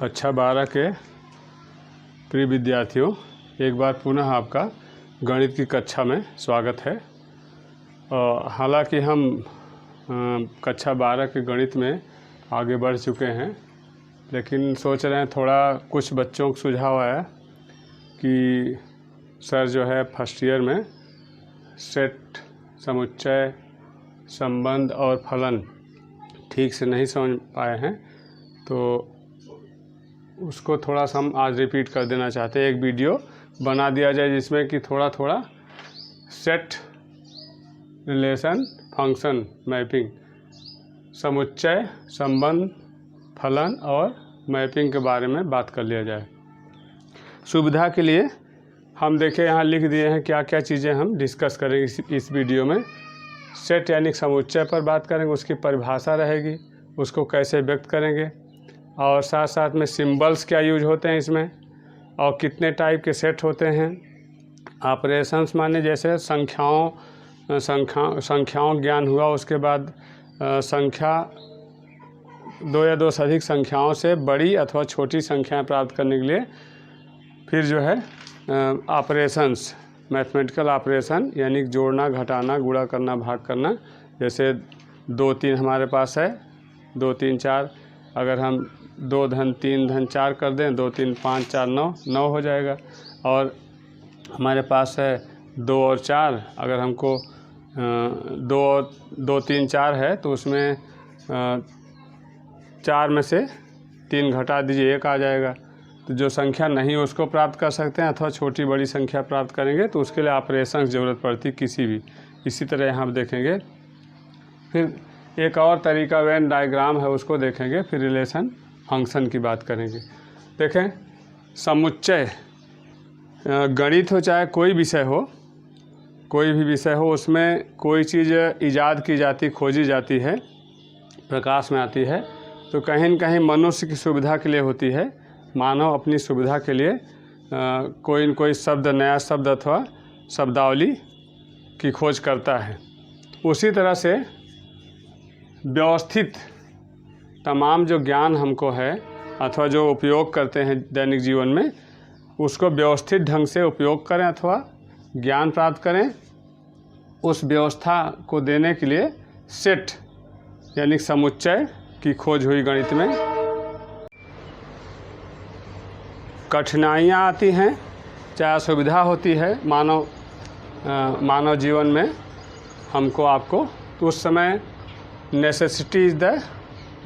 कक्षा 12 के प्रिय विद्यार्थियों, एक बार पुनः आपका गणित की कक्षा में स्वागत है। हालांकि हम कक्षा 12 के गणित में आगे बढ़ चुके हैं, लेकिन सोच रहे हैं थोड़ा कुछ बच्चों को सुझाव आया कि सर जो है फर्स्ट ईयर में सेट, समुच्चय, संबंध और फलन ठीक से नहीं समझ पाए हैं, तो उसको थोड़ा सा हम आज रिपीट कर देना चाहते हैं। एक वीडियो बना दिया जाए जिसमें कि थोड़ा थोड़ा सेट, रिलेशन, फंक्शन, मैपिंग, समुच्चय, संबंध, फलन और मैपिंग के बारे में बात कर लिया जाए। सुविधा के लिए हम देखें यहाँ लिख दिए हैं क्या क्या चीज़ें हम डिस्कस करेंगे इस वीडियो में। सेट यानी समुच्चय पर बात करेंगे, उसकी परिभाषा रहेगी, उसको कैसे व्यक्त करेंगे, और साथ साथ में सिंबल्स क्या यूज होते हैं इसमें, और कितने टाइप के सेट होते हैं। ऑपरेशंस माने जैसे संख्याओं ज्ञान हुआ, उसके बाद संख्या दो या दो से अधिक संख्याओं से बड़ी अथवा छोटी संख्याएं प्राप्त करने के लिए फिर जो है ऑपरेशंस, मैथमेटिकल ऑपरेशन यानी जोड़ना, घटाना, गुणा करना, भाग करना। जैसे 2 3 हमारे पास है, 2 3 4, अगर हम 2 धन 3 धन 4 कर दें, 2 3 5 4 9 हो जाएगा। और हमारे पास है 2 और 4, अगर हमको 2 3 4 है तो उसमें 4 में से 3 घटा दीजिए, 1 आ जाएगा। तो जो संख्या नहीं है उसको प्राप्त कर सकते हैं, अथवा छोटी बड़ी संख्या प्राप्त करेंगे तो उसके लिए ऑपरेशन की ज़रूरत पड़ती किसी भी। इसी तरह यहाँ आप देखेंगे। फिर एक और तरीका वेन डायग्राम है, उसको देखेंगे। फिर रिलेशन फंक्शन की बात करेंगे। देखें, समुच्चय गणित हो चाहे कोई विषय हो, कोई भी विषय हो, उसमें कोई चीज़ इजाद की जाती, खोजी जाती है, प्रकाश में आती है, तो कहीं न कहीं मनुष्य की सुविधा के लिए होती है। मानव अपनी सुविधा के लिए कोई न कोई शब्द, नया शब्द अथवा शब्दावली की खोज करता है। उसी तरह से व्यवस्थित तमाम जो ज्ञान हमको है अथवा जो उपयोग करते हैं दैनिक जीवन में, उसको व्यवस्थित ढंग से उपयोग करें अथवा ज्ञान प्राप्त करें। उस व्यवस्था को देने के लिए सेट यानी समुच्चय की खोज हुई गणित में। कठिनाइयाँ आती हैं, चाहे असुविधा होती है मानव जीवन में हमको आपको, तो उस समय necessity is the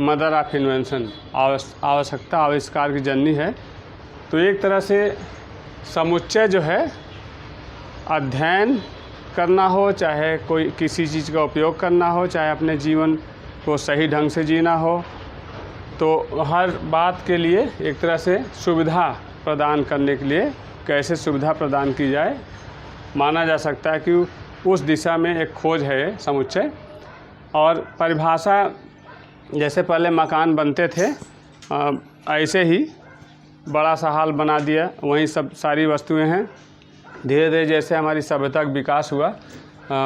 mother of invention, आवश्यकता आविष्कार की जननी है। तो एक तरह से समुच्चय जो है, अध्ययन करना हो, चाहे कोई किसी चीज़ का उपयोग करना हो, चाहे अपने जीवन को सही ढंग से जीना हो, तो हर बात के लिए एक तरह से सुविधा प्रदान करने के लिए कैसे सुविधा प्रदान की जाए, माना जा सकता है कि उस दिशा में एक खोज है समुच्चय। और परिभाषा, जैसे पहले मकान बनते थे, ऐसे ही बड़ा सा हाल बना दिया, वहीं सब सारी वस्तुएं हैं। धीरे धीरे जैसे हमारी सभ्यता का विकास हुआ,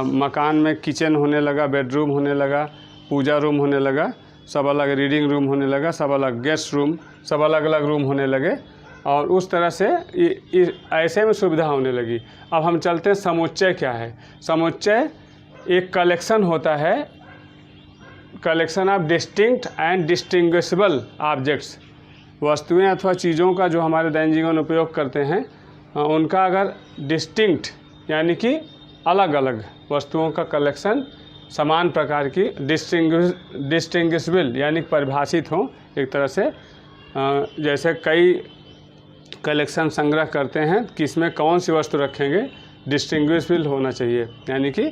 मकान में किचन होने लगा, बेडरूम होने लगा, पूजा रूम होने लगा, सब अलग रीडिंग रूम होने लगा, सब अलग गेस्ट रूम, सब अलग अलग रूम होने लगे, और उस तरह से ऐसे में सुविधा होने लगी। अब हम चलते हैं समुच्चय क्या है। समुच्चय एक कलेक्शन होता है, collection of distinct and distinguishable objects. वस्तुएं अथवा चीज़ों का जो हमारे दैनिक जीवन में उपयोग करते हैं, उनका अगर डिस्टिंक्ट यानी कि अलग अलग वस्तुओं का कलेक्शन, समान प्रकार की, डिस्टिंग्विशेबल यानी परिभाषित हो एक तरह से। जैसे कई कलेक्शन संग्रह करते हैं, किसमें कौन सी वस्तु रखेंगे, डिस्टिंग्विशेबल होना चाहिए, यानी कि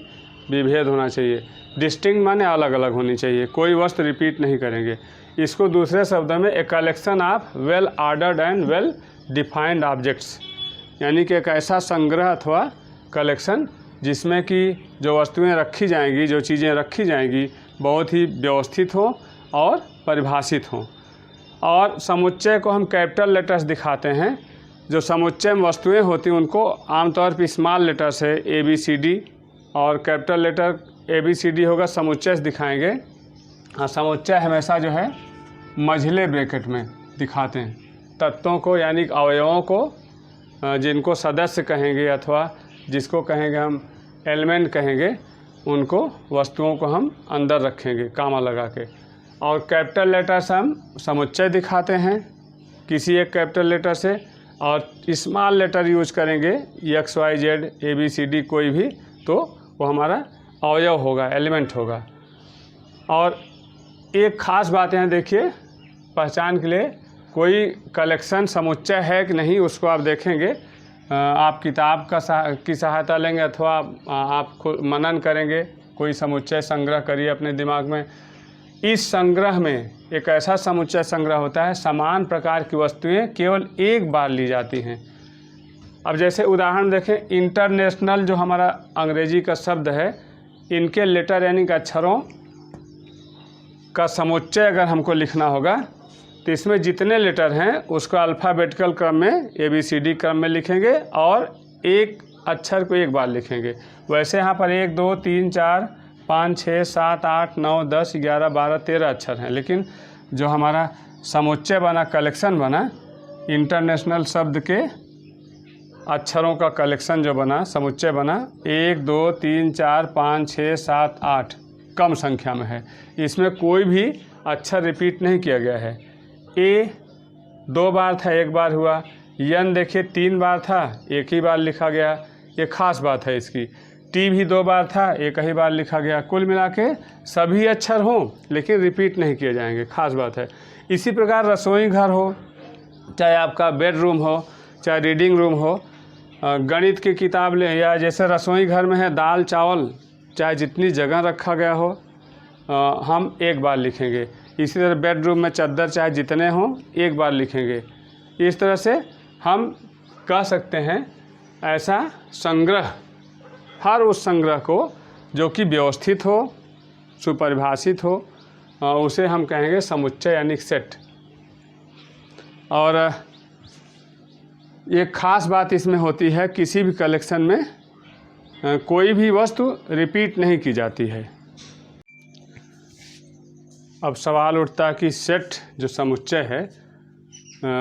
विभेद होना चाहिए। डिस्टिंक्ट माने अलग अलग होनी चाहिए, कोई वस्तु रिपीट नहीं करेंगे। इसको दूसरे शब्दों में a collection of well ordered and well defined objects, यानी कि एक ऐसा संग्रह अथवा कलेक्शन जिसमें कि जो वस्तुएं रखी जाएंगी, जो चीज़ें रखी जाएंगी, बहुत ही व्यवस्थित हो और परिभाषित हो। और समुच्चय को हम कैपिटल लेटर्स दिखाते हैं। जो समुच्चय में वस्तुएं होती हैं उनको आमतौर पर स्मॉल लेटर से ABCD, और कैपिटल लेटर ABCD होगा, समुच्चय दिखाएंगे। और समुच्चय हमेशा जो है मझले ब्रैकेट में दिखाते हैं। तत्वों को यानी अवयवों को, जिनको सदस्य कहेंगे अथवा जिसको कहेंगे हम एलिमेंट कहेंगे, उनको वस्तुओं को हम अंदर रखेंगे कामा लगा के। और कैपिटल लेटर से हम समुच्चय दिखाते हैं किसी एक कैपिटल लेटर से, और स्मॉल लेटर यूज करेंगे XYZ ABCD कोई भी, तो वो हमारा अवयव होगा, एलिमेंट होगा। और एक ख़ास बात यहाँ देखिए पहचान के लिए, कोई कलेक्शन समुच्चय है कि नहीं उसको आप देखेंगे। आप किताब की सहायता लेंगे अथवा आप खुद मनन करेंगे, कोई समुच्चय संग्रह करिए अपने दिमाग में। इस संग्रह में एक ऐसा समुच्चय संग्रह होता है, समान प्रकार की वस्तुएं केवल एक बार ली जाती हैं। अब जैसे उदाहरण देखें, इंटरनेशनल जो हमारा अंग्रेजी का शब्द है, इनके लेटर यानी कि अक्षरों का समुच्चय अगर हमको लिखना होगा तो इसमें जितने लेटर हैं उसको अल्फ़ाबेटिकल क्रम में ABCD क्रम में लिखेंगे और एक अक्षर को एक बार लिखेंगे। वैसे यहाँ पर 1 2 3 4 5 6 7 8 9 10 11 12 13 अक्षर हैं, लेकिन जो हमारा समुच्चय बना, कलेक्शन बना, इंटरनेशनल शब्द के अक्षरों का कलेक्शन जो बना, समुच्चय बना, 1 2 3 4 5 6 7 8 कम संख्या में है। इसमें कोई भी अक्षर रिपीट नहीं किया गया है। ए 2 बार था, 1 बार हुआ। यन देखिए 3 बार था, 1 ही बार लिखा गया, ये खास बात है इसकी। टी भी 2 बार था, 1 ही बार लिखा गया। कुल मिला के सभी अक्षर हों लेकिन रिपीट नहीं किए जाएंगे, खास बात है। इसी प्रकार रसोई घर हो, चाहे आपका बेडरूम हो, चाहे रीडिंग रूम हो, गणित की किताब लें, या जैसे रसोई घर में है दाल चावल, चाहे जितनी जगह रखा गया हो हम एक बार लिखेंगे। इसी तरह बेडरूम में चद्दर चाहे जितने हों एक बार लिखेंगे। इस तरह से हम कह सकते हैं ऐसा संग्रह, हर उस संग्रह को जो कि व्यवस्थित हो, सुपरिभाषित हो, उसे हम कहेंगे समुच्चय यानी सेट। और एक ख़ास बात इसमें होती है, किसी भी कलेक्शन में कोई भी वस्तु रिपीट नहीं की जाती है। अब सवाल उठता है कि सेट जो समुच्चय है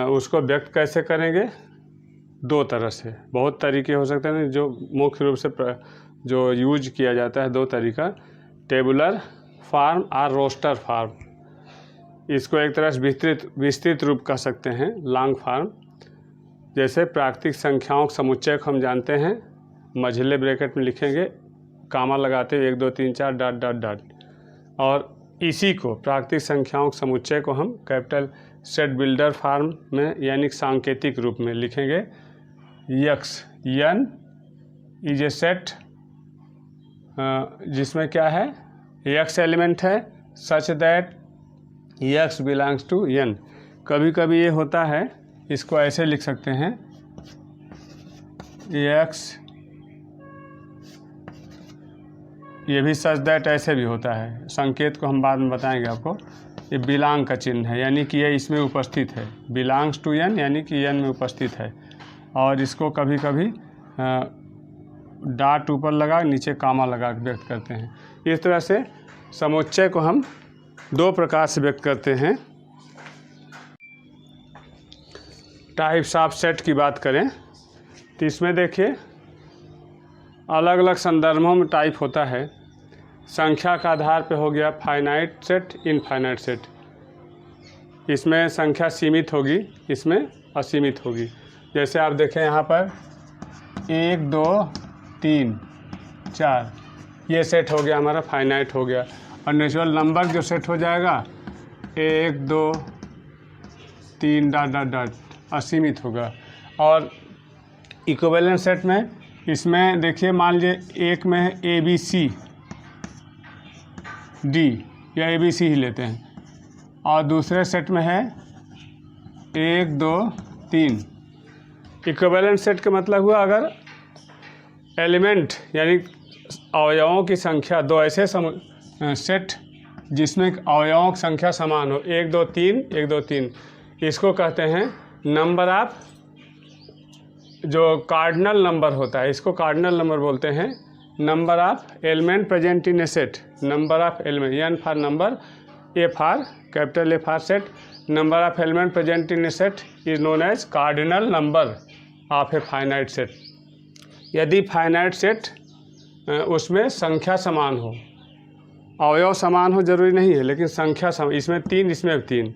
उसको व्यक्त कैसे करेंगे। 2 तरह से, बहुत तरीके हो सकते हैं, जो मुख्य रूप से जो यूज किया जाता है 2 तरीका, टेबुलर फॉर्म और रोस्टर फॉर्म। इसको एक तरह से विस्तृत रूप कह सकते हैं, लॉन्ग फॉर्म। जैसे प्राकृतिक संख्याओं के समुच्चय को हम जानते हैं, मझले ब्रैकेट में लिखेंगे, कामा लगाते हुए 1 2 3 4 डॉट डॉट डॉट, और इसी को प्राकृतिक संख्याओं के समुच्चय को हम कैपिटल सेट बिल्डर फॉर्म में यानी सांकेतिक रूप में लिखेंगे। X N is a set, जिसमें क्या है, यक्स एलिमेंट है, such that x belongs to N. कभी कभी ये होता है, इसको ऐसे लिख सकते हैं, यक्स, ये भी सच दैट ऐसे भी होता है। संकेत को हम बाद में बताएंगे आपको। ये बिलोंग का चिन्ह है, यानी कि ये इसमें उपस्थित है, बिलोंग्स टू यन यानी कि यन में उपस्थित है। और इसको कभी कभी डॉट ऊपर लगा, नीचे कामा लगा के व्यक्त करते हैं। इस तरह से समुच्चय को हम 2 प्रकार से व्यक्त करते हैं। टाइप्स ऑफ सेट की बात करें तो इसमें देखिए अलग अलग संदर्भों में टाइप होता है। संख्या का आधार पे हो गया फाइनाइट सेट, इनफाइनाइट सेट। इसमें संख्या सीमित होगी, इसमें असीमित होगी। जैसे आप देखें यहाँ पर 1 2 3 4, ये सेट हो गया हमारा, फाइनाइट हो गया। और नेचुरल नंबर जो सेट हो जाएगा 1 2 3 डॉट डॉट डॉट, असीमित होगा। और इक्विवेलेंट सेट में, इसमें देखिए मान लीजिए एक में है ABC D, या ABC ही लेते हैं, और दूसरे सेट में है 1 2 3। इक्विवेलेंट सेट का मतलब हुआ अगर एलिमेंट यानी अवयवों की संख्या 2 ऐसे सेट जिसमें अवयवों की संख्या समान हो, 1 2 3 1 2 3, इसको कहते हैं नंबर ऑफ, जो कार्डिनल नंबर होता है इसको कार्डिनल नंबर बोलते हैं। Number of element present in a set, number of element, N for number, FR, capital FR set, number of element present in a set is known as cardinal number of a finite set. यदि finite set उसमें संख्या समान हो, अवयव समान हो जरूरी नहीं है, लेकिन संख्या समान, इसमें 3 इसमें 3,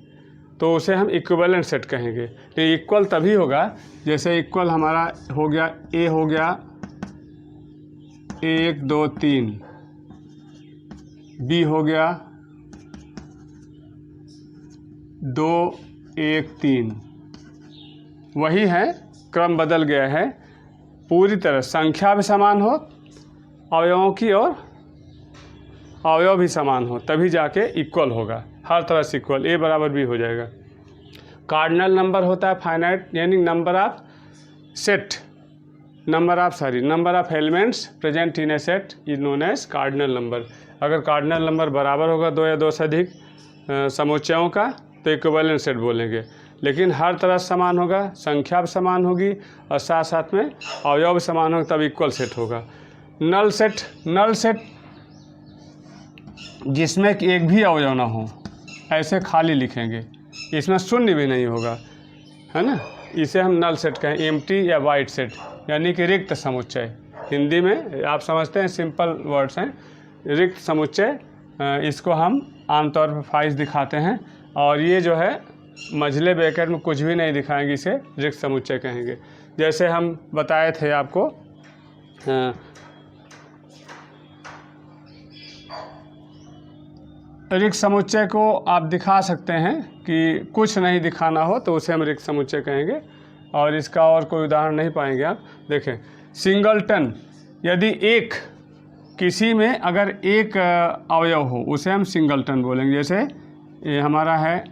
तो उसे हम इक्विवेलेंट सेट कहेंगे। तो इक्वल तभी होगा जैसे इक्वल हमारा हो गया, ए हो गया 1 2 3, बी हो गया 2 1 3, वही है, क्रम बदल गया है। पूरी तरह संख्या भी समान हो अवयवों की और अवयव भी समान हो, तभी जाके इक्वल होगा, हर तरह से इक्वल, ए बराबर बी हो जाएगा। कार्डिनल नंबर होता है फाइनाइट, यानी number of set, number of elements present in a set is known as cardinal number. अगर कार्डिनल नंबर बराबर होगा 2 या 2 से अधिक समुच्चयों का तो इक्विवेलेंट सेट बोलेंगे। लेकिन हर तरह समान होगा, संख्या भी समान होगी और साथ साथ में अवयव भी समान होगा, तब इक्वल सेट होगा। नल सेट जिसमें कि एक भी अवयव ना हो, ऐसे खाली लिखेंगे, इसमें शून्य भी नहीं होगा, है ना, इसे हम नल सेट कहें, एम्प्टी या वाइड सेट, यानी कि रिक्त समुच्चय। हिंदी में आप समझते हैं, सिंपल वर्ड्स हैं, रिक्त समुच्चय। इसको हम आमतौर पर फाइज दिखाते हैं, और ये जो है मझले ब्रैकेट में कुछ भी नहीं दिखाएंगे, इसे रिक्त समुच्चय कहेंगे। जैसे हम बताए थे आपको, रिक्त समुच्चय को आप दिखा सकते हैं कि कुछ नहीं दिखाना हो तो उसे हम रिक्त समुच्चय कहेंगे, और इसका और कोई उदाहरण नहीं पाएंगे आप। देखें, सिंगलटन, यदि एक किसी में अगर एक अवयव हो उसे हम सिंगलटन बोलेंगे। जैसे ये हमारा है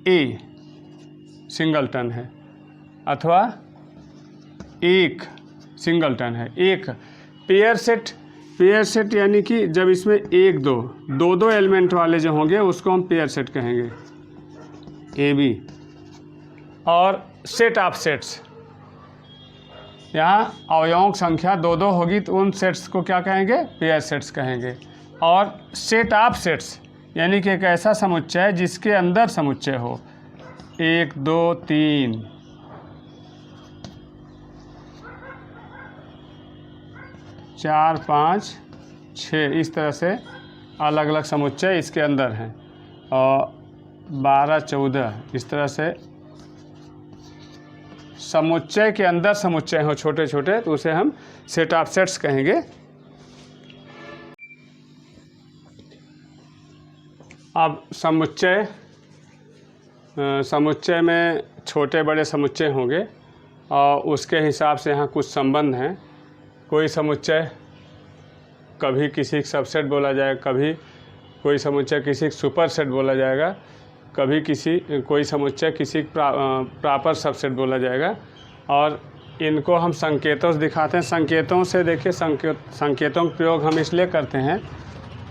ए, सिंगलटन है, अथवा एक सिंगलटन है। एक पेयर सेट यानी कि जब इसमें 1 2 एलिमेंट वाले जो होंगे उसको हम पेयर सेट कहेंगे, ए बी। और सेट ऑफ सेट्स, यहाँ अवयवों की संख्या 2 होगी तो उन सेट्स को क्या कहेंगे, पेयर सेट्स कहेंगे। और सेट ऑफ सेट्स यानी कि एक ऐसा समुच्चय जिसके अंदर समुच्चय हो, 1 2 3, 4 5 6, इस तरह से अलग अलग समुच्चय इसके अंदर हैं, और 12 14, इस तरह से समुच्चय के अंदर समुच्चय हो छोटे छोटे, तो उसे हम सेट ऑफ सेट्स कहेंगे। अब समुच्चय में छोटे बड़े समुच्चय होंगे, और उसके हिसाब से यहाँ कुछ संबंध हैं। कोई समुच्चय कभी किसी सबसेट बोला जाएगा, कभी कोई समुच्चय किसी सुपरसेट बोला जाएगा, कभी कोई समुच्चय किसी प्रॉपर सबसेट बोला जाएगा। और इनको हम संकेतों से दिखाते हैं। संकेतों से देखिए, संकेतों का प्रयोग हम इसलिए करते हैं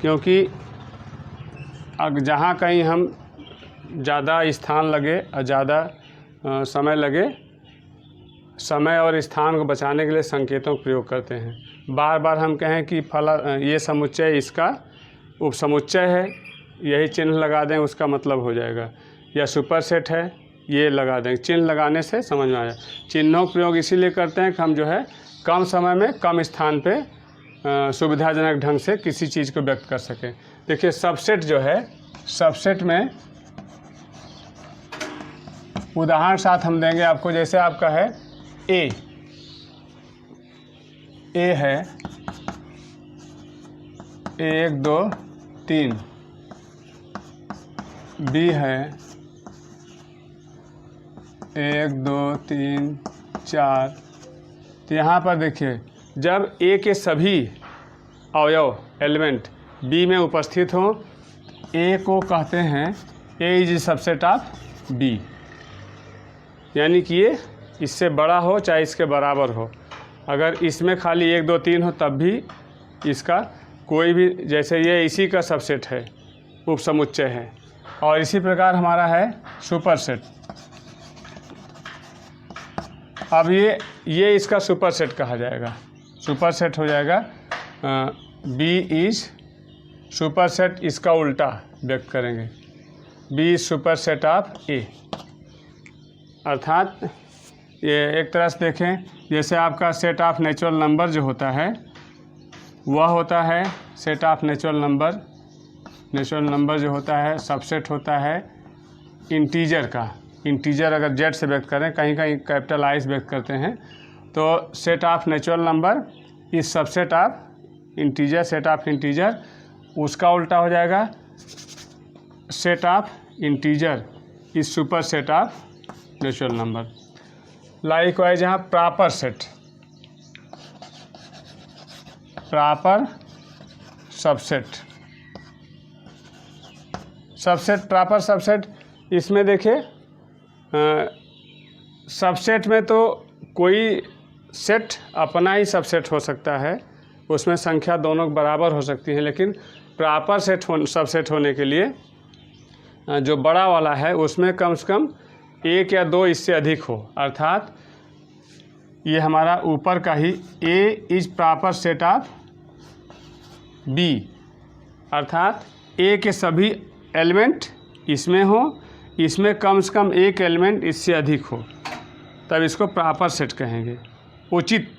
क्योंकि जहाँ कहीं हम ज़्यादा स्थान लगे और ज़्यादा समय लगे, समय और स्थान को बचाने के लिए संकेतों का प्रयोग करते हैं। बार बार हम कहें कि ये समुच्चय इसका उपसमुच्चय है, यही चिन्ह लगा दें, उसका मतलब हो जाएगा। या सुपरसेट है, ये लगा दें, चिन्ह लगाने से समझ में आया। चिन्हों का प्रयोग इसीलिए करते हैं कि हम जो है कम समय में कम स्थान पे सुविधाजनक ढंग से किसी चीज़ को व्यक्त कर सकें। देखिए, सबसेट जो है, सबसेट में उदाहरण साथ हम देंगे आपको। जैसे आपका है ए है 1 2 3, बी है 1 2 3 4। तो यहाँ पर देखिए, जब ए के सभी अवयव एलिमेंट बी में उपस्थित हों, ए को कहते हैं ए इज सबसेट ऑफ बी, यानी कि ये इससे बड़ा हो चाहे इसके बराबर हो। अगर इसमें खाली 1 2 3 हो तब भी इसका कोई भी, जैसे ये इसी का सबसेट है, उपसमुच्चय है। और इसी प्रकार हमारा है सुपरसेट। अब ये इसका सुपरसेट कहा जाएगा, सुपरसेट हो जाएगा। बी इज सुपरसेट, इसका उल्टा व्यक्त करेंगे। बी सुपर सेट ऑफ ए, अर्थात ये एक तरह से देखें जैसे आपका सेट ऑफ नेचुरल नंबर जो होता है वह होता है set of natural number. Natural number जो होता है सबसेट होता है इंटीजर का। इंटीजर अगर जेड से व्यक्त करें, कहीं कहीं कैपिटल आई से व्यक्त करते हैं, तो set of natural number is subset of integer. Set of integer उसका उल्टा हो जाएगा set of integer is superset of natural number. Likewise यहाँ proper set, proper subset, subset proper subset. इसमें देखिए सबसेट में तो कोई सेट अपना ही सबसेट हो सकता है, उसमें संख्या दोनों बराबर हो सकती है, लेकिन प्रॉपर सेट सबसेट होने के लिए जो बड़ा वाला है उसमें कम से कम एक या दो इससे अधिक हो। अर्थात ये हमारा ऊपर का ही A is proper set of B, अर्थात ए के सभी एलिमेंट इसमें हो, इसमें कम से कम एक एलिमेंट इससे अधिक हो, तब इसको प्रॉपर सेट कहेंगे, उचित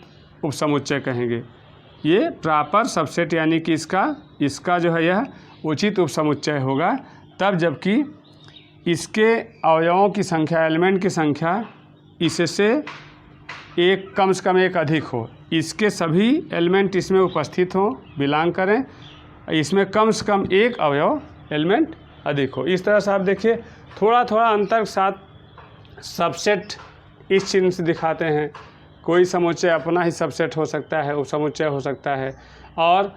उपसमुच्चय कहेंगे। ये प्रॉपर सबसेट यानी कि इसका जो है यह उचित उपसमुच्चय होगा तब जबकि इसके अवयवों की संख्या, एलिमेंट की संख्या इससे एक कम से कम एक अधिक हो, इसके सभी एलिमेंट इसमें उपस्थित हों, बिलोंग करें, इसमें कम से कम एक अवयव एलिमेंट अधिक हो। इस तरह से आप देखिए थोड़ा थोड़ा अंतर के साथ सबसेट इस चिन्ह से दिखाते हैं। कोई समुच्चय अपना ही सबसेट हो सकता है, उपसमुच्चय हो सकता है, और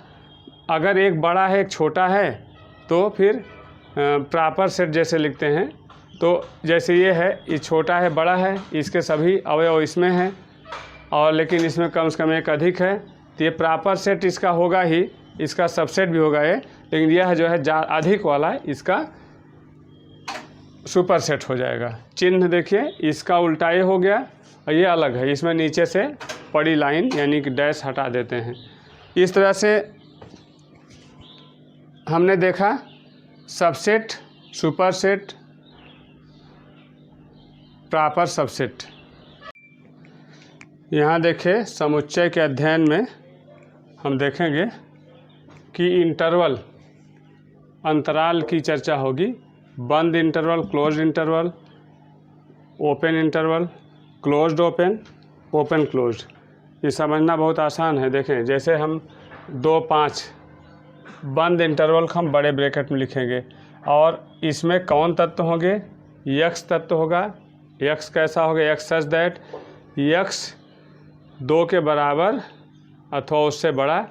अगर एक बड़ा है एक छोटा है तो फिर प्रॉपर सेट जैसे लिखते हैं। तो जैसे ये है, ये छोटा है बड़ा है, इसके सभी अवयव इसमें हैं और लेकिन इसमें कम से कम एक अधिक है, तो ये प्रॉपर सेट इसका होगा ही, इसका सबसेट भी होगा ये, लेकिन यह जो है अधिक वाला इसका सुपर सेट हो जाएगा। चिन्ह देखिए इसका उल्टा ये हो गया और ये अलग है, इसमें नीचे से पड़ी लाइन यानी कि डैश हटा देते हैं। इस तरह से हमने देखा subset, super set, proper subset. यहाँ देखिए समुच्चय के अध्ययन में हम देखेंगे कि इंटरवल, अंतराल की चर्चा होगी। बंद interval, closed interval, open interval, closed open, open closed. ये समझना बहुत आसान है। देखें जैसे हम 2, 5 बंद इंटरवल को हम बड़े ब्रैकेट में लिखेंगे और इसमें कौन तत्व होंगे? यक्स तत्व होगा। यक्स कैसा होगा? यक्स सच दैट यक्स 2 के बराबर अथवा उससे बड़ा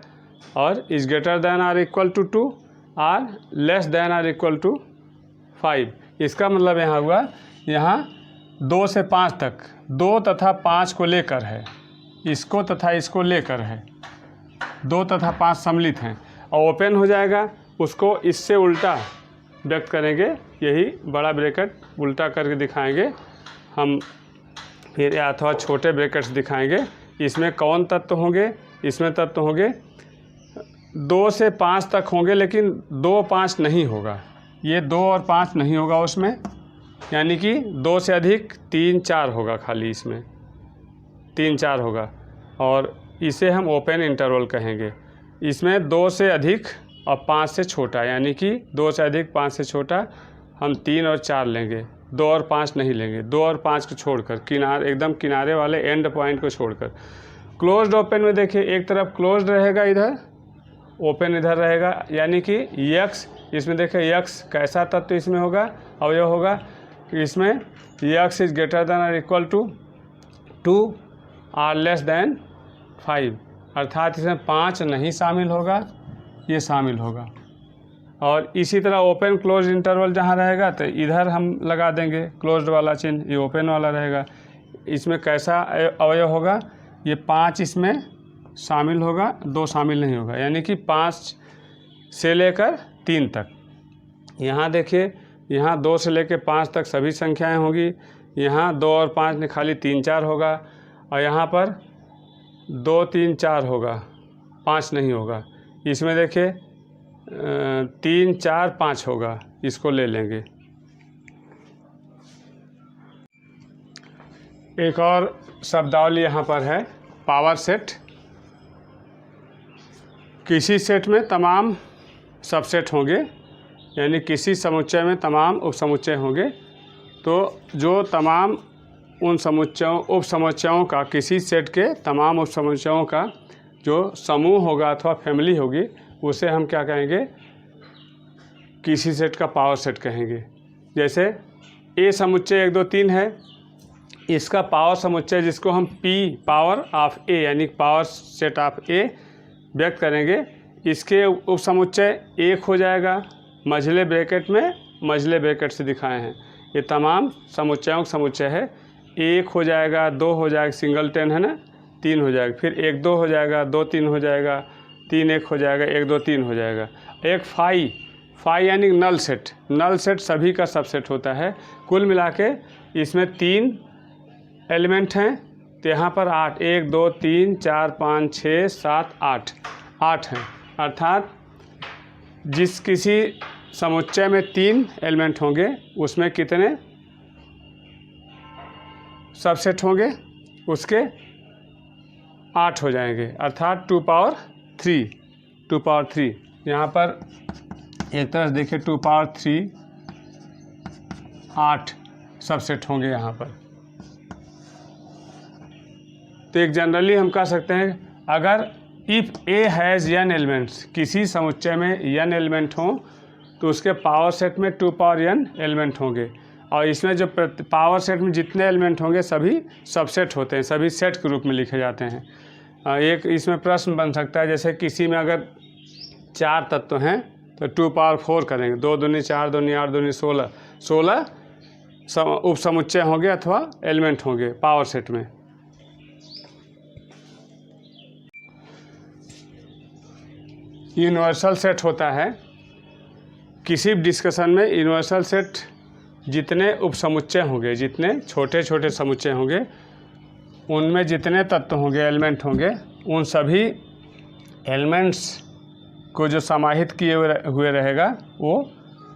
और is greater than or equal to 2 और less than or equal to 5। इसका मतलब यहाँ हुआ, यहाँ 2 से 5 तक, 2 तथा 5 को लेकर है, इसको तथा इसको लेकर है, 2 तथा 5 सम्मिलित हैं। और ओपन हो जाएगा, उसको इससे उल्टा व्यक्त करेंगे, यही बड़ा ब्रैकेट उल्टा करके दिखाएंगे हम, फिर अथवा छोटे ब्रैकेट्स दिखाएंगे। इसमें कौन तत्व होंगे? इसमें तत्व होंगे 2 से 5 तक होंगे, लेकिन 2, 5 नहीं होगा, ये 2 और 5 नहीं होगा उसमें, यानी कि 2 से अधिक 3, 4 होगा, खाली इसमें 3, 4 होगा और इसे हम ओपन इंटरवल कहेंगे। इसमें 2 से अधिक और 5 से छोटा, यानी कि 2 से अधिक 5 से छोटा हम 3 और 4 लेंगे, 2 और 5 नहीं लेंगे, 2 और 5 को छोड़कर, एकदम किनारे वाले एंड पॉइंट को छोड़कर। क्लोज्ड ओपन में देखिए एक तरफ क्लोज्ड रहेगा, इधर ओपन इधर रहेगा, यानी कि यक्स, इसमें देखिए यक्स कैसा तत्व इसमें होगा, अवयव होगा कि इसमें यक्स इज ग्रेटर देन और इक्वल टू 2 और लेस देन 5, अर्थात इसमें 5 नहीं शामिल होगा, ये शामिल होगा। और इसी तरह ओपन क्लोज इंटरवल जहाँ रहेगा तो इधर हम लगा देंगे क्लोज्ड वाला चिन्ह, ये ओपन वाला रहेगा। इसमें कैसा अवयव होगा? ये 5 इसमें शामिल होगा, 2 शामिल नहीं होगा, यानी कि 5 से लेकर 3 तक। यहाँ देखिए, यहाँ 2 से लेकर 5 तक सभी संख्याएं होगी, यहाँ 2 और 5 में खाली 3, 4 होगा, और यहाँ पर 2, 3, 4 होगा, 5 नहीं होगा। इसमें देखिए 3 4 5 होगा, इसको ले लेंगे। एक और शब्दावली यहाँ पर है पावर सेट। किसी सेट में तमाम सबसेट होंगे, यानी किसी समुच्चय में तमाम उपसमुच्चय होंगे, तो जो तमाम उन समुच्चयों उपसमुच्चयों का, किसी सेट के तमाम उपसमुच्चयों का जो समूह होगा अथवा फैमिली होगी, उसे हम क्या कहेंगे, किसी सेट का पावर सेट कहेंगे। जैसे ए समुच्चय 1 2 3 है, इसका पावर समुच्चय जिसको हम P पावर ऑफ ए यानी पावर सेट ऑफ ए व्यक्त करेंगे, इसके उपसमुच्चय 1 हो जाएगा, मझले ब्रैकेट में मझले ब्रैकेट से दिखाए हैं। ये तमाम समुच्चयों का समुच्चय है। 1 हो जाएगा, 2 हो जाएगा, सिंगल 10 है ना, 3 हो जाएगा, फिर 1 2 हो जाएगा, 2 3 हो जाएगा, 3 1 हो जाएगा, 1 2 3 हो जाएगा। एक फाई यानी नल सेट। नल सेट सभी का सबसेट होता है। कुल मिला के इसमें 3 एलिमेंट हैं, तो यहाँ पर 8 1 2 3 4 5 6 7 8 हैं। अर्थात जिस किसी समुच्चय में 3 एलिमेंट होंगे उसमें कितने सबसेट होंगे, उसके 8 हो जाएंगे, अर्थात 2 पावर 3। यहाँ पर एक तरह से देखिए 2 पावर 3 8 सबसेट होंगे यहाँ पर। तो एक जनरली हम कह सकते हैं, अगर if A has n elements, किसी समुच्चय में n एलिमेंट हों तो उसके पावर सेट में 2 पावर n एलिमेंट होंगे, और इसमें जो पावर सेट में जितने एलिमेंट होंगे सभी सबसेट होते हैं, सभी सेट के रूप में लिखे जाते हैं। एक इसमें प्रश्न बन सकता है, जैसे किसी में अगर 4 तत्व हैं तो 2 पावर 4 करेंगे, 2 दूनी 4 दूनी 8 दूनी 16 उपसमुच्चय होंगे अथवा एलिमेंट होंगे पावर सेट में। यूनिवर्सल सेट होता है, किसी भी डिस्कशन में यूनिवर्सल सेट जितने उपसमुच्चय होंगे, जितने छोटे छोटे समुच्चय होंगे, उनमें जितने तत्व होंगे, एलिमेंट होंगे, उन सभी एलिमेंट्स को जो समाहित किए हुए रहेगा वो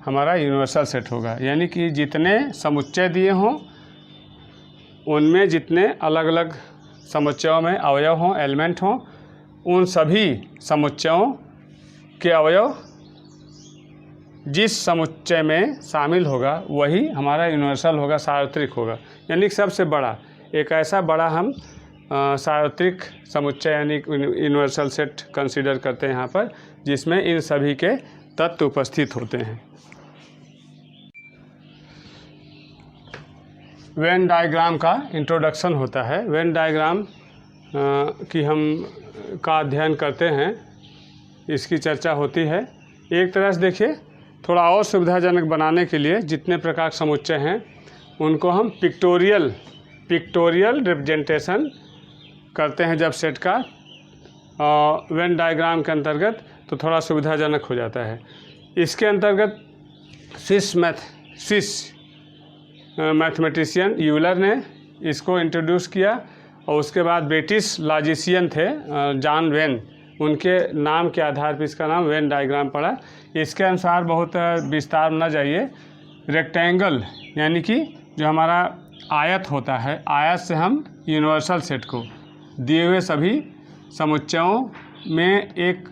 हमारा यूनिवर्सल सेट होगा। यानी कि जितने समुच्चय दिए हों उनमें जितने अलग अलग समुच्चयों में अवयव हों, एलिमेंट हों, उन सभी समुच्चयों के अवयव जिस समुच्चय में शामिल होगा वही हमारा यूनिवर्सल होगा, सार्वत्रिक होगा। यानी कि सबसे बड़ा, एक ऐसा बड़ा हम सार्वत्रिक समुच्चय यानी यूनिवर्सल सेट कंसीडर करते हैं यहाँ पर, जिसमें इन सभी के तत्व उपस्थित होते हैं। वेन डायग्राम का इंट्रोडक्शन होता है। वेन डायग्राम की हम का अध्ययन करते हैं, इसकी चर्चा होती है। एक तरह से देखिए, थोड़ा और सुविधाजनक बनाने के लिए जितने प्रकार के समुच्चय हैं उनको हम पिक्टोरियल रिप्रेजेंटेशन करते हैं जब सेट का वेन डायग्राम के अंतर्गत, तो थोड़ा सुविधाजनक हो जाता है। इसके अंतर्गत स्विस मैथमेटिशियन यूलर ने इसको इंट्रोड्यूस किया, और उसके बाद ब्रिटिश लॉजिशियन थे जॉन वेन, उनके नाम के आधार पर इसका नाम वेन डायग्राम पड़ा। इसके अनुसार बहुत विस्तार न जाइए, रेक्टेंगल यानी कि जो हमारा आयत होता है, आयत से हम यूनिवर्सल सेट को दिए हुए सभी समुच्चयों में एक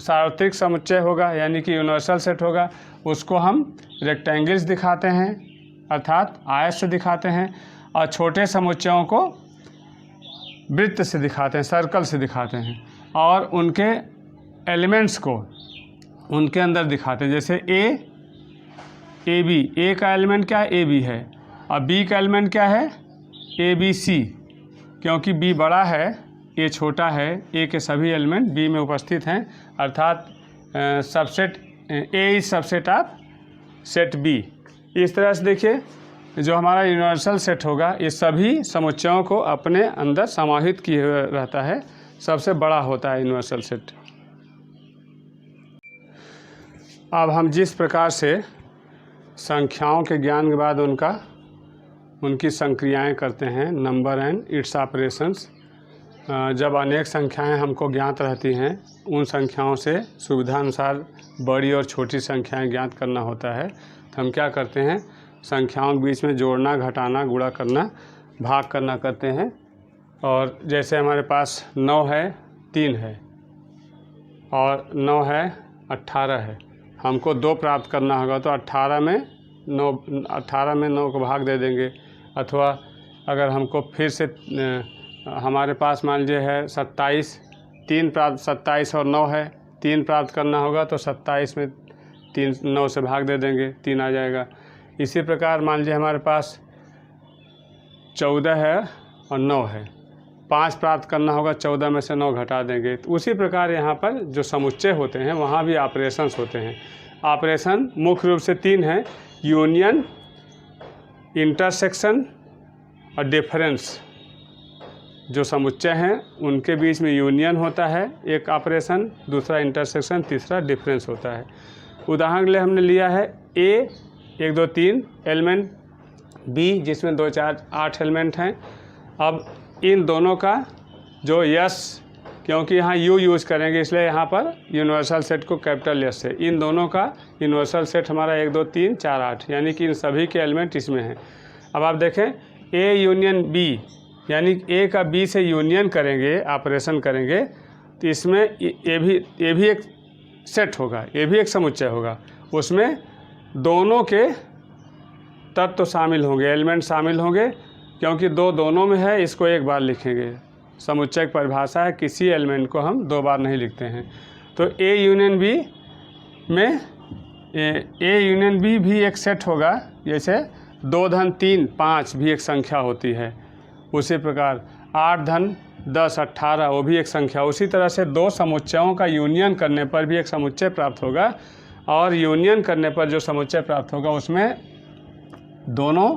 सार्वत्रिक समुच्चय होगा यानी कि यूनिवर्सल सेट होगा, उसको हम रेक्टेंगल्स दिखाते हैं, अर्थात आयत से दिखाते हैं, और छोटे समुच्चयों को वृत्त से दिखाते हैं, सर्कल से दिखाते हैं, और उनके एलिमेंट्स को उनके अंदर दिखाते हैं। जैसे ए बी, ए का एलिमेंट क्या है, ए बी है, और बी का एलिमेंट क्या है, ए बी सी, क्योंकि बी बड़ा है, ए छोटा है, ए के सभी एलिमेंट बी में उपस्थित हैं, अर्थात subset A is subset of set B. इस तरह से देखिए, जो हमारा यूनिवर्सल सेट होगा ये सभी समुच्चयों को अपने अंदर समाहित किए हुए रहता है, सबसे बड़ा होता है यूनिवर्सल सेट। अब हम जिस प्रकार से संख्याओं के ज्ञान के बाद उनकी संक्रियाएं करते हैं, नंबर एंड इट्स ऑपरेशंस, जब अनेक संख्याएं हमको ज्ञात रहती हैं, उन संख्याओं से सुविधानुसार बड़ी और छोटी संख्याएं ज्ञात करना होता है, तो हम क्या करते हैं, संख्याओं के बीच में जोड़ना, घटाना, गुणा करना, भाग करना करते हैं। और जैसे हमारे पास 9 है, 3 है, और 9 है, 18 है, हमको 2 प्राप्त करना होगा, तो 18 में 9 को भाग दे देंगे। अथवा अगर हमको फिर से हमारे पास मान लीजिए है 27, 27 और 9 है, 3 प्राप्त करना होगा, तो 27 में 9 से भाग दे देंगे, 3 आ जाएगा। इसी प्रकार मान लीजिए हमारे पास 14 है और 9 है, 5 प्राप्त करना होगा, 14 में से 9 घटा देंगे। तो उसी प्रकार यहाँ पर जो समुच्चय होते हैं वहाँ भी ऑपरेशंस होते हैं। ऑपरेशन मुख्य रूप से 3 हैं, यूनियन, इंटरसेक्शन और डिफरेंस। जो समुच्चय हैं उनके बीच में यूनियन होता है एक ऑपरेशन, दूसरा इंटरसेक्शन, तीसरा डिफरेंस होता है। उदाहरण के लिए हमने लिया है ए 1 2 3 एलिमेंट, बी जिसमें 2 4 8 एलिमेंट हैं। अब इन दोनों का जो यस, क्योंकि यहाँ यू यूज़ करेंगे इसलिए यहाँ पर यूनिवर्सल सेट को कैपिटल यस से, इन दोनों का यूनिवर्सल सेट हमारा 1 2 3 4 8, यानी कि इन सभी के एलिमेंट इसमें हैं। अब आप देखें ए यूनियन बी, यानी ए का बी से यूनियन करेंगे, ऑपरेशन करेंगे, तो इसमें ए भी एक सेट होगा, ये भी एक समुच्चय होगा। उसमें दोनों के तत्व शामिल होंगे, एलिमेंट शामिल होंगे, क्योंकि दोनों में है, इसको एक बार लिखेंगे। समुच्चय की परिभाषा है, किसी एलिमेंट को हम 2 बार नहीं लिखते हैं। तो ए यूनियन बी में ए यूनियन बी भी एक सेट होगा, जैसे 2 धन 3 5 भी एक संख्या होती है। उसी प्रकार 8 धन 10 18 वो भी एक संख्या। उसी तरह से 2 समुच्चयों का यूनियन करने पर भी एक समुच्चय प्राप्त होगा, और यूनियन करने पर जो समुच्चय प्राप्त होगा उसमें दोनों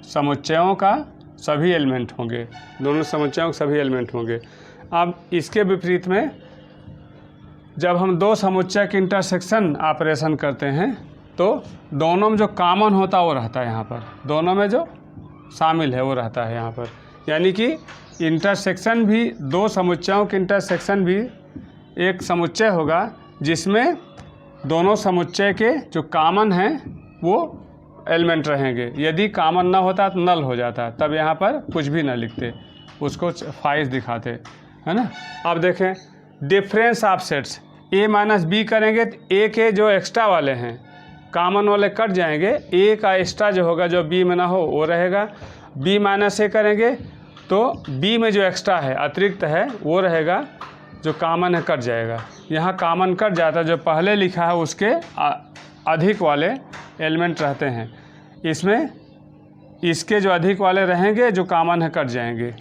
समुच्चयों का सभी एलिमेंट होंगे, दोनों समुच्चयों के सभी एलिमेंट होंगे। अब इसके विपरीत में जब हम 2 समुच्चय के इंटरसेक्शन ऑपरेशन करते हैं, तो दोनों में जो कॉमन होता है वो रहता है यहाँ पर, दोनों में जो शामिल है वो रहता है यहाँ पर। यानी कि इंटरसेक्शन भी, 2 समुच्चयों के इंटरसेक्शन भी एक समुच्चय होगा, जिसमें दोनों समुच्चय के जो कॉमन हैं वो एलिमेंट रहेंगे। यदि कॉमन ना होता तो नल हो जाता, तब यहाँ पर कुछ भी ना लिखते, उसको फाइज दिखाते, है ना। अब देखें difference of sets, A minus B करेंगे तो ए के जो एक्स्ट्रा वाले हैं कॉमन वाले कट जाएंगे, ए का एक्स्ट्रा जो होगा जो बी में ना हो वो रहेगा। बी माइनस ए करेंगे तो बी में जो एक्स्ट्रा है, अतिरिक्त है, वो रहेगा, जो कॉमन है कट जाएगा। यहाँ कॉमन कट जाता है, जो पहले लिखा है उसके अधिक वाले एलिमेंट रहते हैं, इसमें इसके जो अधिक वाले रहेंगे जो कॉमन है कट जाएंगे।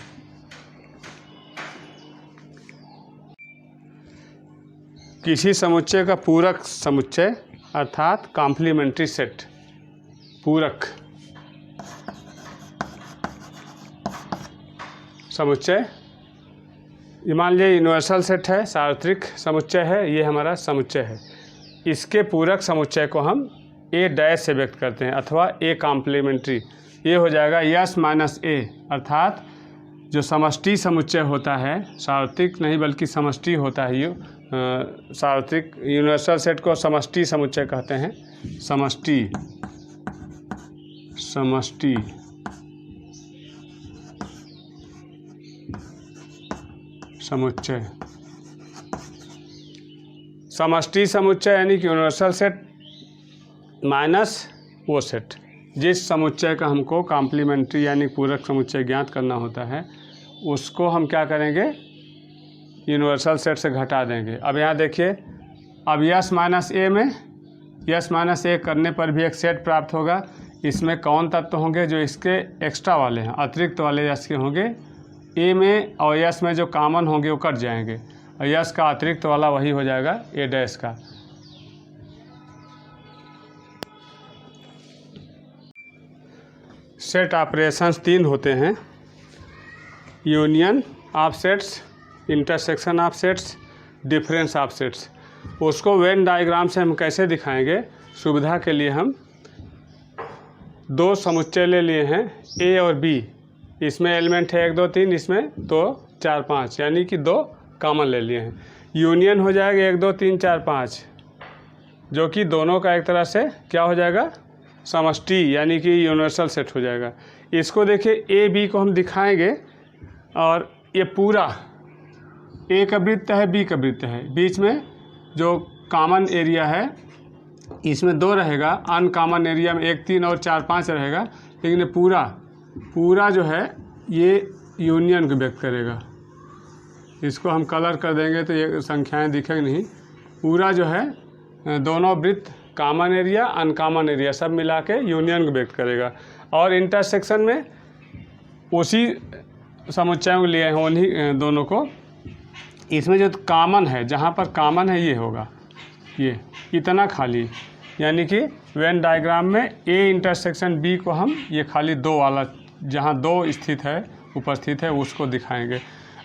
किसी समुच्चय का पूरक समुच्चय अर्थात कॉम्प्लीमेंट्री सेट, पूरक समुच्चय, ये मान लीजिए यूनिवर्सल सेट है, सार्वत्रिक समुच्चय है, ये हमारा समुच्चय है। इसके पूरक समुच्चय को हम ए डैश से व्यक्त करते हैं, अथवा ए कॉम्प्लीमेंट्री। ये हो जाएगा यस माइनस ए, अर्थात जो समष्टि समुच्चय होता है, सार्वत्रिक नहीं बल्कि समष्टि होता है, ये सार्वत्रिक यूनिवर्सल सेट को समष्टि समुच्चय कहते हैं। समष्टि समष्टि समुच्चय, समष्टि समुच्चय यानी कि यूनिवर्सल सेट माइनस वो सेट, जिस समुच्चय का हमको कॉम्प्लीमेंट्री यानी पूरक समुच्चय ज्ञात करना होता है, उसको हम क्या करेंगे, यूनिवर्सल सेट से घटा देंगे। अब यहाँ देखिए, अब यस माइनस ए में यस माइनस ए करने पर भी एक सेट प्राप्त होगा। इसमें कौन तत्व होंगे, जो इसके एक्स्ट्रा वाले हैं, अतिरिक्त वाले यस के होंगे। ए में और यस में जो कॉमन होंगे वो कट जाएंगे, और यस का अतिरिक्त वाला वही हो जाएगा ए डैश का। सेट ऑपरेशंस 3 होते हैं, union of sets, intersection of sets, difference of sets. उसको वेन डायग्राम से हम कैसे दिखाएंगे, सुविधा के लिए हम 2 समुच्चय ले लिए हैं, ए और बी। इसमें एलिमेंट है 1 2 3, इसमें तो 4 5, यानी कि 2 कॉमन ले लिए हैं। यूनियन हो जाएगा 1 2 3 4 5, जो कि दोनों का एक तरह से क्या हो जाएगा, समष्टि यानी कि यूनिवर्सल सेट हो जाएगा। इसको देखिए ए बी को हम दिखाएंगे और ये पूरा ए का वृत्त है, बी का वृत्त है, बीच में जो कॉमन एरिया है इसमें 2 रहेगा, अनकॉमन एरिया में 1 3 और 4 5 रहेगा, लेकिन ये पूरा जो है ये यूनियन को व्यक्त करेगा। इसको हम कलर कर देंगे तो ये संख्याएं दिखेंगी नहीं। पूरा जो है दोनों वृत्त कॉमन एरिया अनकॉमन एरिया सब मिला के यूनियन को व्यक्त करेगा। और इंटरसेक्शन में उसी समुच्चयों को लिए हैं, उन्हीं दोनों को। इसमें जो कॉमन है, जहाँ पर कॉमन है ये होगा, ये इतना खाली, यानी कि वेन डायग्राम में ए इंटरसेक्शन बी को हम ये खाली 2 वाला, जहाँ 2 स्थित है उपस्थित है उसको दिखाएंगे।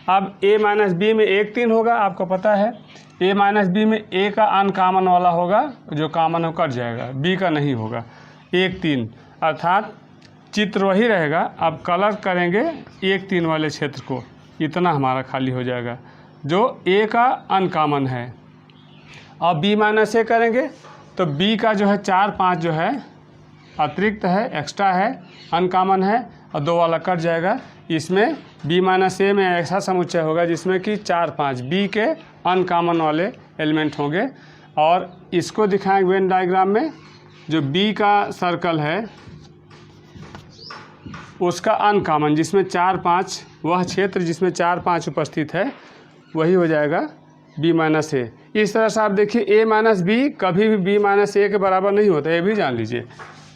अब a माइनस बी में 1 3 होगा, आपको पता है। a माइनस बी में a का अनकॉमन वाला होगा, जो कॉमन हो कट जाएगा, b का नहीं होगा। 1 3 अर्थात चित्र वही रहेगा। अब कलर करेंगे 1 3 वाले क्षेत्र को, इतना हमारा खाली हो जाएगा जो a का अनकॉमन है। और b माइनस ए करेंगे तो b का जो है 4 5 जो है अतिरिक्त है, एक्स्ट्रा है, अनकॉमन है और 2 वाला कट जाएगा। इसमें b माइनस ए में ऐसा समुच्चय होगा जिसमें कि 4 5 b के अनकॉमन वाले एलिमेंट होंगे। और इसको दिखाएंगे वेन डायग्राम में, जो b का सर्कल है उसका अनकॉमन जिसमें 4 5, वह क्षेत्र जिसमें 4 5 उपस्थित है वही हो जाएगा b माइनस ए। इस तरह से आप देखिए a माइनस बी कभी भी b माइनस ए के बराबर नहीं होता, ये भी जान लीजिए।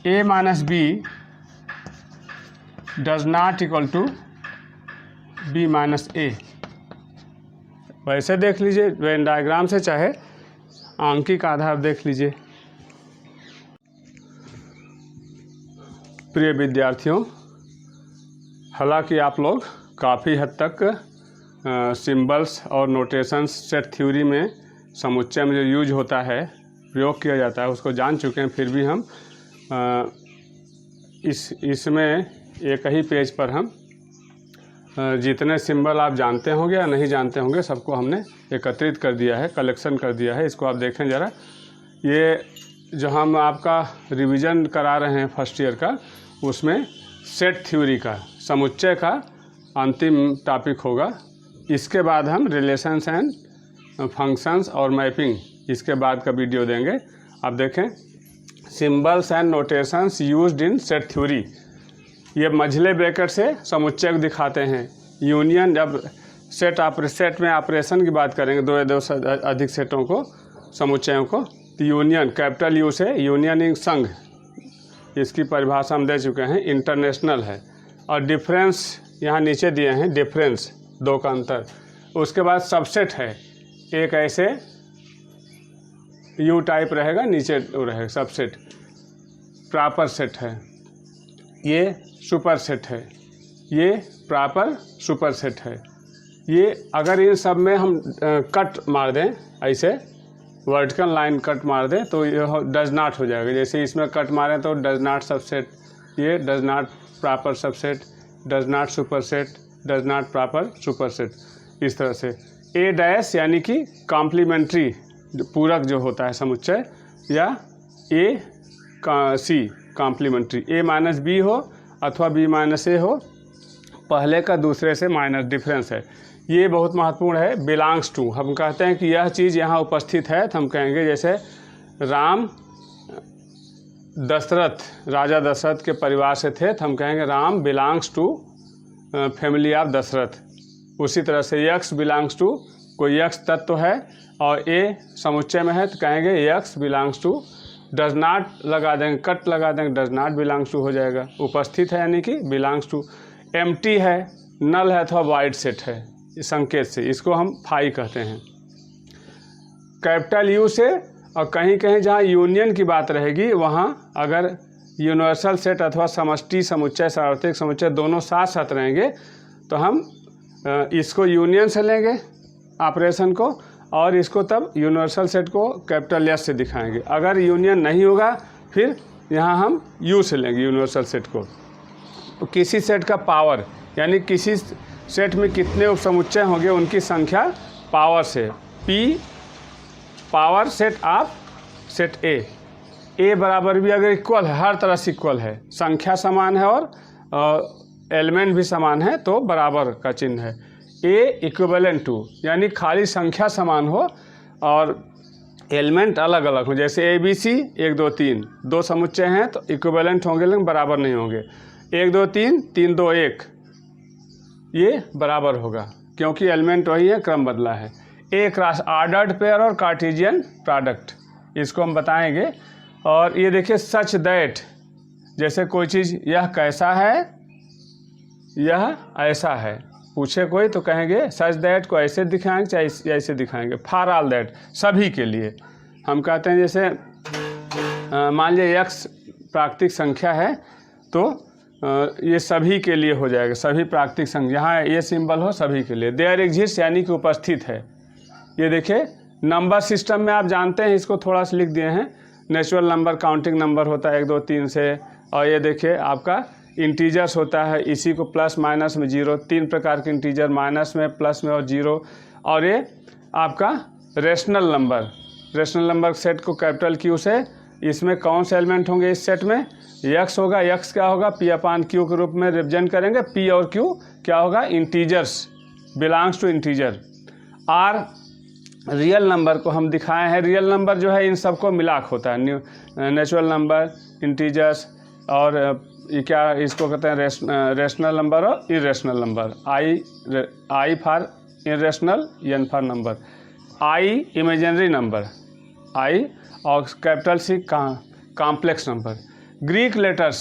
a minus B does not equal to b minus A. वैसे देख लीजिए वेन डायग्राम से, चाहे आंकिक आधार देख लीजिए। प्रिय विद्यार्थियों, हालांकि आप लोग काफ़ी हद तक सिंबल्स और नोटेशंस सेट थ्योरी में समुच्चय में जो यूज होता है, प्रयोग किया जाता है, उसको जान चुके हैं। फिर भी हम इसमें एक ही पेज पर हम जितने सिंबल आप जानते होंगे या नहीं जानते होंगे सबको हमने एकत्रित कर दिया है, कलेक्शन कर दिया है। इसको आप देखें ज़रा। ये जो हम आपका रिवीजन करा रहे हैं फर्स्ट ईयर का, उसमें सेट थ्योरी का समुच्चय का अंतिम टॉपिक होगा। इसके बाद हम रिलेशंस एंड फंक्शंस और मैपिंग, इसके बाद का वीडियो देंगे। आप देखें, symbols and notations used in set theory. ये मझले ब्रैकेट से समुच्चय को दिखाते हैं। यूनियन, जब सेट में ऑपरेशन की बात करेंगे, 2 या 2 से अधिक सेटों को, समुच्चयों को, तो यूनियन कैपिटल यू से यूनियन इन संघ, इसकी परिभाषा हम दे चुके हैं, इंटरनेशनल है। और डिफरेंस यहाँ नीचे दिए हैं, डिफरेंस 2 का अंतर। उसके बाद सबसेट है, एक ऐसे यू टाइप रहेगा, नीचे रहेगा सबसेट। प्रॉपर सेट है, ये सुपर सेट है, ये प्रॉपर सुपर सेट है। ये अगर इन सब में हम कट मार दें, ऐसे वर्टिकल लाइन कट मार दें तो ये डज नॉट हो जाएगा। जैसे इसमें कट मारें तो डज नॉट सबसेट, ये does not proper subset, does not super set, does not proper super set. इस तरह से ए डैश यानी कि कॉम्प्लीमेंट्री, पूरक जो होता है समुच्चय, या ए का सी कॉम्प्लीमेंट्री, ए माइनस बी हो अथवा बी माइनस ए हो, पहले का दूसरे से माइनस डिफरेंस है। ये बहुत महत्वपूर्ण है। बिलोंग्स टू, हम कहते हैं कि यह चीज़ यहाँ उपस्थित है, तो हम कहेंगे जैसे राम दशरथ, राजा दशरथ के परिवार से थे, तो हम कहेंगे Ram belongs to family of Dasharath. उसी तरह से यक्स बिलोंग्स टू, कोई यक्स तत्व है और ए समुच्चय में है, तो कहेंगे x belongs to. Does not लगा देंगे, कट लगा देंगे, डज नॉट बिलोंग्स टू हो जाएगा। उपस्थित है यानी कि बिलोंग्स टू। एम्प्टी है, नल है अथवा वाइड सेट है, इस संकेत से, इसको हम फाई कहते हैं। कैपिटल यू से, और कहीं कहीं जहाँ यूनियन की बात रहेगी वहाँ अगर यूनिवर्सल सेट अथवा समष्टि समुच्चय, सार्वत्रिक समुच्चय दोनों साथ साथ रहेंगे तो हम इसको यूनियन से लेंगे ऑपरेशन को, और इसको तब यूनिवर्सल सेट को कैपिटल एस से दिखाएंगे। अगर यूनियन नहीं होगा फिर यहाँ हम यू से लेंगे यूनिवर्सल सेट को। तो किसी सेट का पावर, यानी किसी सेट में कितने उपसमुच्चय होंगे उनकी संख्या पावर से, P power set of set ए बराबर भी अगर इक्वल है, हर तरह से इक्वल है, संख्या समान है और एलिमेंट भी समान है तो बराबर का चिन्ह है। ए इक्विवेलेंट टू यानी खाली संख्या समान हो और एलिमेंट अलग अलग हो, जैसे ABC 1 2 3 दो समुच्चय हैं तो इक्विवेलेंट होंगे लेकिन बराबर नहीं होंगे। 1 2 3 3 2 1 ये बराबर होगा क्योंकि एलिमेंट वही है, क्रम बदला है। ए क्रॉस ऑर्डर्ड पेयर और कार्टेशियन प्रोडक्ट इसको हम बताएंगे। और ये देखिए सच दैट, जैसे कोई चीज़ यह कैसा है, यह ऐसा है, पूछे कोई तो कहेंगे सच दैट को ऐसे दिखाएंगे चाहे ऐसे दिखाएंगे। फॉर ऑल दैट सभी के लिए हम कहते हैं, जैसे मान लीजिए x प्राकृतिक संख्या है तो ये सभी के लिए हो जाएगा, सभी प्राकृतिक संख्या, यहाँ ये सिंबल हो सभी के लिए। देयर एग्जिस्ट यानी कि उपस्थित है। ये देखिए नंबर सिस्टम में आप जानते हैं, इसको थोड़ा सा लिख दिए हैं, नेचुरल नंबर काउंटिंग नंबर होता है 1 2 3 से, और ये देखिए आपका इंटीजर्स होता है, इसी को प्लस माइनस में 0, 3 प्रकार के इंटीजर, माइनस में, प्लस में और 0। और ये आपका रेशनल नंबर सेट को कैपिटल Q से, इसमें कौन से एलिमेंट होंगे इस सेट में, x होगा, x क्या होगा P/Q के रूप में रिप्रेजेंट करेंगे, P और Q क्या होगा integers, belongs to integer. R real number को हम दिखाए हैं, रियल नंबर जो है इन सबको मिलाक होता है, नेचुरल नंबर, इंटीजर्स और ये क्या इसको कहते हैं रेशनल नंबर और irrational number. I for irrational, N for number, I imaginary number, I और capital C complex number. Greek letters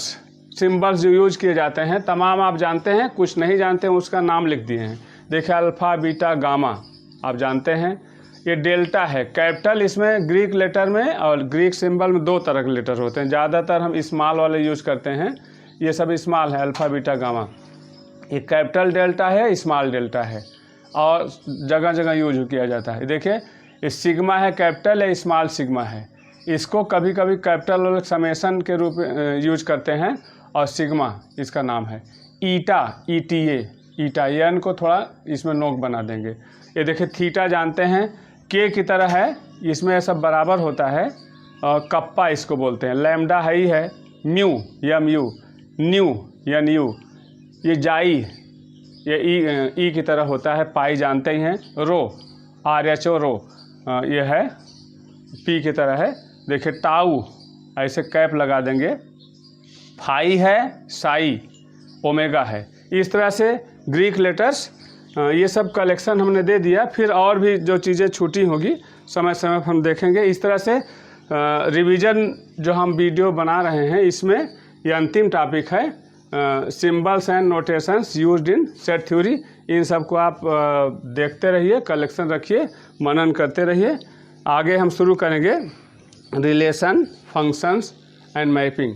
symbols जो यूज किए जाते हैं तमाम आप जानते हैं, कुछ नहीं जानते हैं उसका नाम लिख दिए हैं। देखिए अल्फ़ा बीटा गामा आप जानते हैं, ये डेल्टा है कैपिटल, इसमें ग्रीक लेटर में और ग्रीक सिंबल में 2 तरह के लेटर होते हैं, ज़्यादातर हम स्मॉल वाले यूज करते हैं, ये सब स्मॉल है, अल्फ़ा बीटा गामा। ये कैपिटल डेल्टा है, स्मॉल डेल्टा है और जगह जगह यूज किया जाता है। देखिए ये सिग्मा है, कैपिटल है, स्मॉल सिग्मा है, इसको कभी कभी कैपिटल और समेसन के रूप में यूज करते हैं, और सिग्मा इसका नाम है। ईटा ईटा एन को थोड़ा इसमें नोक बना देंगे। ये देखिए थीटा जानते हैं, के की तरह है, इसमें सब बराबर होता है, और कप्पा इसको बोलते हैं। लैम्डा है ही है, म्यू MU, न्यू NU, ये जाई ये ई की तरह होता है, पाई जानते ही हैं। रो RHO रो, ये है P की तरह है। देखिए टाउ ऐसे कैप लगा देंगे, फाई है, साई ओमेगा है। इस तरह से ग्रीक लेटर्स, ये सब कलेक्शन हमने दे दिया, फिर और भी जो चीज़ें छूटी होगी समय समय पर हम देखेंगे। इस तरह से रिवीजन जो हम वीडियो बना रहे हैं इसमें ये अंतिम टॉपिक है, symbols and notations used in set theory. इन सब को आप देखते रहिए, कलेक्शन रखिए, मनन करते रहिए। आगे हम शुरू करेंगे रिलेशन, फंक्शंस एंड मैपिंग।